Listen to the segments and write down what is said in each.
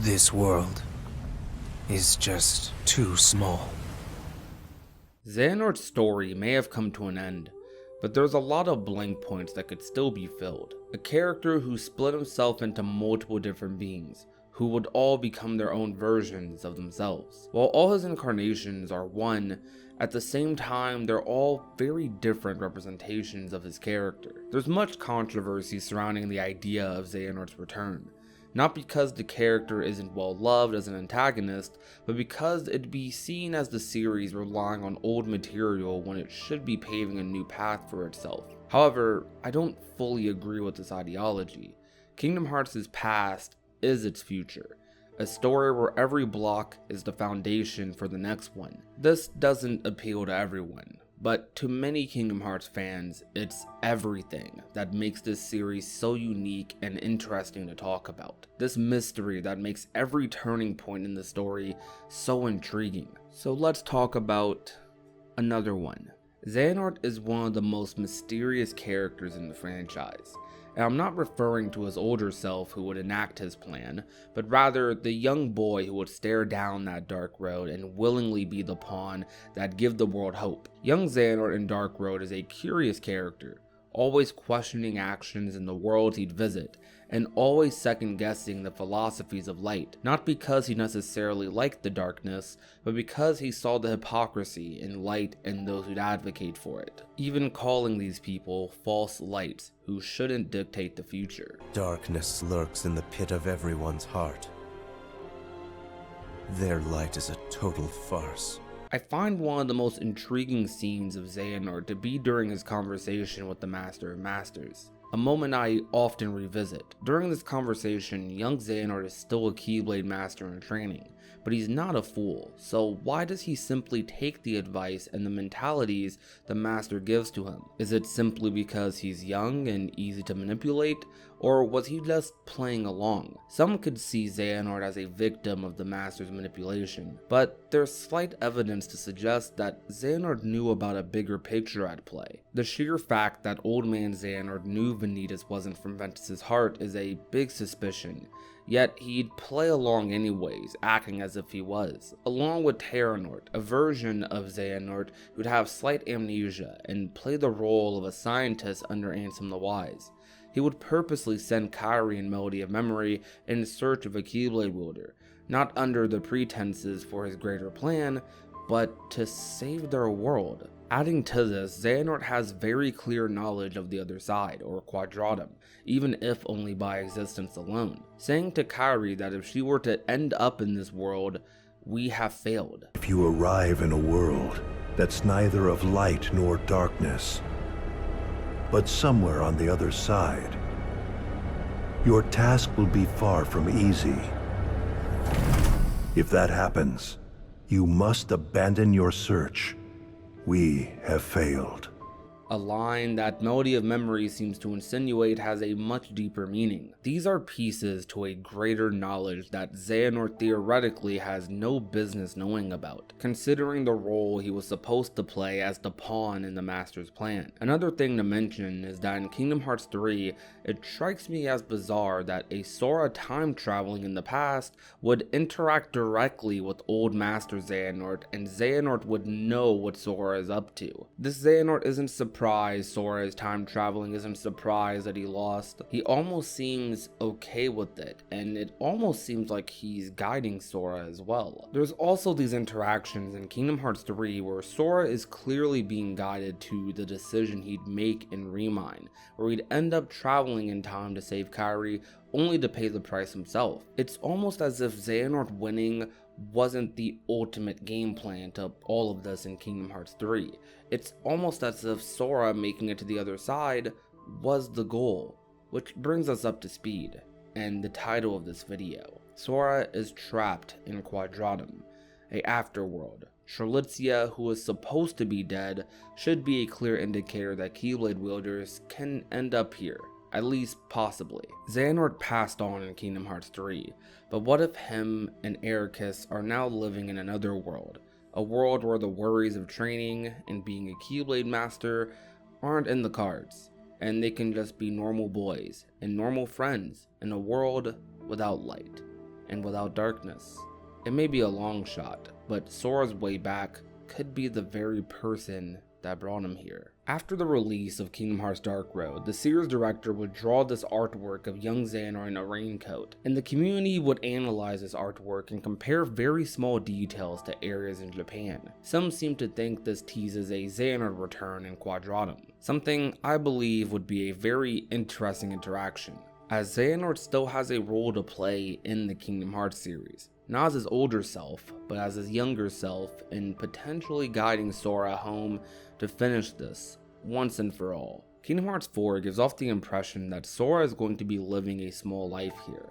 This world is just too small. Xehanort's story may have come to an end, but there's a lot of blank points that could still be filled. A character who split himself into multiple different beings, who would all become their own versions of themselves. While all his incarnations are one, at the same time they're all very different representations of his character. There's much controversy surrounding the idea of Xehanort's return. Not because the character isn't well loved as an antagonist, but because it'd be seen as the series relying on old material when it should be paving a new path for itself. However, I don't fully agree with this ideology. Kingdom Hearts' past is its future, a story where every block is the foundation for the next one. This doesn't appeal to everyone, but to many Kingdom Hearts fans, it's everything that makes this series so unique and interesting to talk about. This mystery that makes every turning point in the story so intriguing. So let's talk about another one. Xehanort is one of the most mysterious characters in the franchise. And I'm not referring to his older self who would enact his plan, but rather the young boy who would stare down that dark road and willingly be the pawn that give the world hope. Young Xehanort in Dark Road is a curious character, always questioning actions in the world he'd visit, and always second-guessing the philosophies of light, not because he necessarily liked the darkness, but because he saw the hypocrisy in light and those who'd advocate for it, even calling these people false lights who shouldn't dictate the future. Darkness lurks in the pit of everyone's heart. Their light is a total farce. I find one of the most intriguing scenes of Xehanort to be during his conversation with the Master of Masters, a moment I often revisit. During this conversation, young Xehanort is still a Keyblade Master in training, but he's not a fool, so why does he simply take the advice and the mentalities the Master gives to him? Is it simply because he's young and easy to manipulate, or was he just playing along? Some could see Xehanort as a victim of the Master's manipulation, but there's slight evidence to suggest that Xehanort knew about a bigger picture at play. The sheer fact that old man Xehanort knew Vanitas wasn't from Ventus's heart is a big suspicion, yet he'd play along anyways, acting as if he was. Along with Xehanort, a version of Xehanort who'd have slight amnesia and play the role of a scientist under Ansem the Wise. He would purposely send Kairi and Melody of Memory in search of a Keyblade wielder, not under the pretenses for his greater plan, but to save their world. Adding to this, Xehanort has very clear knowledge of the other side, or Quadratum, even if only by existence alone, saying to Kairi that if she were to end up in this world, we have failed. If you arrive in a world that's neither of light nor darkness, but somewhere on the other side, your task will be far from easy. If that happens, you must abandon your search. We have failed. A line that Melody of Memory seems to insinuate has a much deeper meaning. These are pieces to a greater knowledge that Xehanort theoretically has no business knowing about, considering the role he was supposed to play as the pawn in the Master's plan. Another thing to mention is that in Kingdom Hearts 3, it strikes me as bizarre that a Sora time traveling in the past would interact directly with old Master Xehanort, and Xehanort would know what Sora is up to. This Xehanort isn't surprised Sora is time traveling, isn't surprised that he lost. He almost seems okay with it, and it almost seems like he's guiding Sora as well. There's also these interactions in Kingdom Hearts 3 where Sora is clearly being guided to the decision he'd make in Remine, where he'd end up traveling in time to save Kairi, only to pay the price himself. It's almost as if Xehanort winning wasn't the ultimate game plan to all of this in Kingdom Hearts 3. It's almost as if Sora making it to the other side was the goal, which brings us up to speed, and the title of this video. Sora is trapped in Quadratum, a afterworld. Charlitzia, who is supposed to be dead, should be a clear indicator that Keyblade wielders can end up here. At least possibly. Xehanort passed on in Kingdom Hearts 3, but what if him and Ericus are now living in another world? A world where the worries of training and being a Keyblade Master aren't in the cards, and they can just be normal boys and normal friends in a world without light. and without darkness. It may be a long shot, but Sora's way back could be the very person that brought him here. After the release of Kingdom Hearts Dark Road, the series director would draw this artwork of young Xehanort in a raincoat, and the community would analyze this artwork and compare very small details to areas in Japan. Some seem to think this teases a Xehanort return in Quadratum, something I believe would be a very interesting interaction, as Xehanort still has a role to play in the Kingdom Hearts series. Not as his older self, but as his younger self, in potentially guiding Sora home to finish this once and for all. Kingdom Hearts 4 gives off the impression that Sora is going to be living a small life here.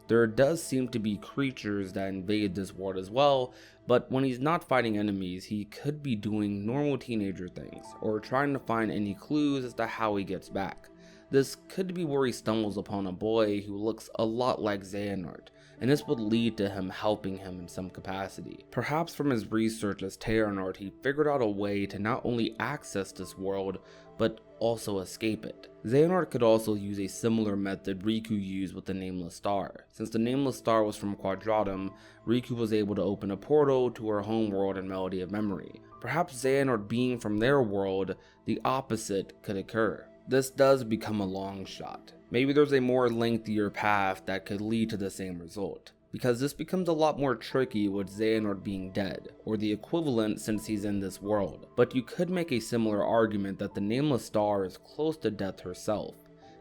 There does seem to be creatures that invade this world as well, but when he's not fighting enemies, he could be doing normal teenager things, or trying to find any clues as to how he gets back. This could be where he stumbles upon a boy who looks a lot like Xehanort, and this would lead to him helping him in some capacity. Perhaps from his research as Xehanort, he figured out a way to not only access this world, but also escape it. Xehanort could also use a similar method Riku used with the Nameless Star. Since the Nameless Star was from Quadratum, Riku was able to open a portal to her home world in Melody of Memory. Perhaps Xehanort being from their world, the opposite could occur. This does become a long shot. Maybe there's a more lengthier path that could lead to the same result, because this becomes a lot more tricky with Xehanort being dead, or the equivalent since he's in this world. But you could make a similar argument that the Nameless Star is close to death herself,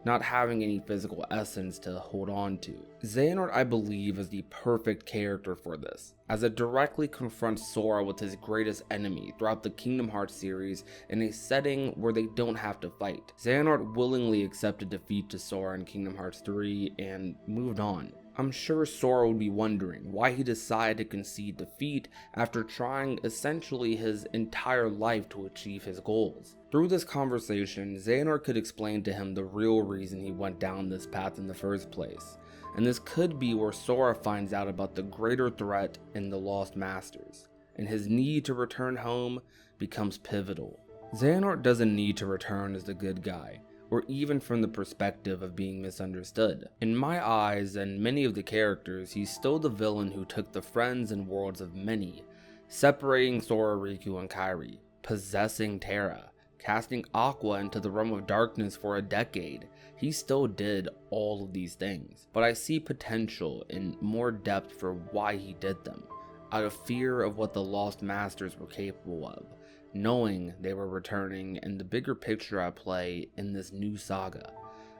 not having any physical essence to hold on to. Xehanort, I believe, is the perfect character for this, as it directly confronts Sora with his greatest enemy throughout the Kingdom Hearts series in a setting where they don't have to fight. Xehanort willingly accepted defeat to Sora in Kingdom Hearts 3 and moved on. I'm sure Sora would be wondering why he decided to concede defeat after trying essentially his entire life to achieve his goals. Through this conversation, Xehanort could explain to him the real reason he went down this path in the first place, and this could be where Sora finds out about the greater threat in the Lost Masters, and his need to return home becomes pivotal. Xehanort doesn't need to return as the good guy, or even from the perspective of being misunderstood. In my eyes and many of the characters, he's still the villain who took the friends and worlds of many, separating Sora, Riku, and Kairi, possessing Terra, casting Aqua into the realm of darkness for a decade. He still did all of these things, but I see potential in more depth for why he did them, out of fear of what the Lost Masters were capable of, knowing they were returning, and the bigger picture at play in this new saga.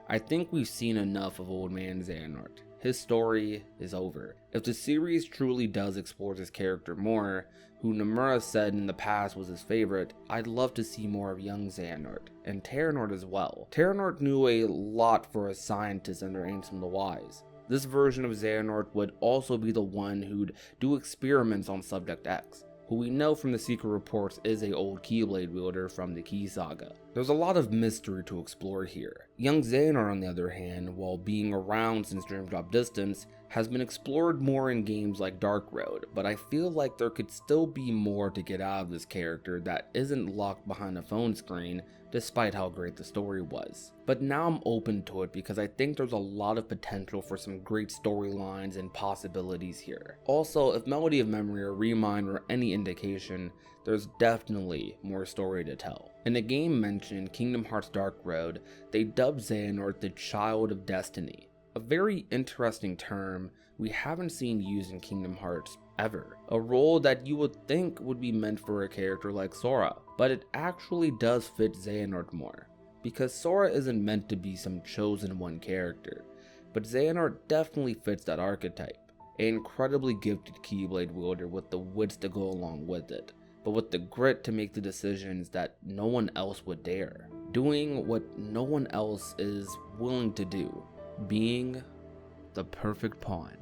I think we've seen enough of Old Man Xehanort. His story is over. If the series truly does explore this character more, who Nomura said in the past was his favorite, I'd love to see more of young Xehanort, and Xehanort as well. Xehanort knew a lot for a scientist under Ansem the Wise. This version of Xehanort would also be the one who'd do experiments on Subject X, who we know from the secret reports is a old Keyblade wielder from the Key Saga. There's a lot of mystery to explore here. Young Xehanort, on the other hand, while being around since Dream Drop Distance, has been explored more in games like Dark Road, but I feel like there could still be more to get out of this character that isn't locked behind a phone screen, despite how great the story was. But now I'm open to it because I think there's a lot of potential for some great storylines and possibilities here. Also, if Melody of Memory or Remind were any indication, there's definitely more story to tell. In a game mentioned, Kingdom Hearts Dark Road, they dubbed Xehanort the Child of Destiny, a very interesting term we haven't seen used in Kingdom Hearts ever. A role that you would think would be meant for a character like Sora, but it actually does fit Xehanort more, because Sora isn't meant to be some chosen one character, but Xehanort definitely fits that archetype, an incredibly gifted Keyblade wielder with the wits to go along with it, but with the grit to make the decisions that no one else would dare, doing what no one else is willing to do, being the perfect pawn.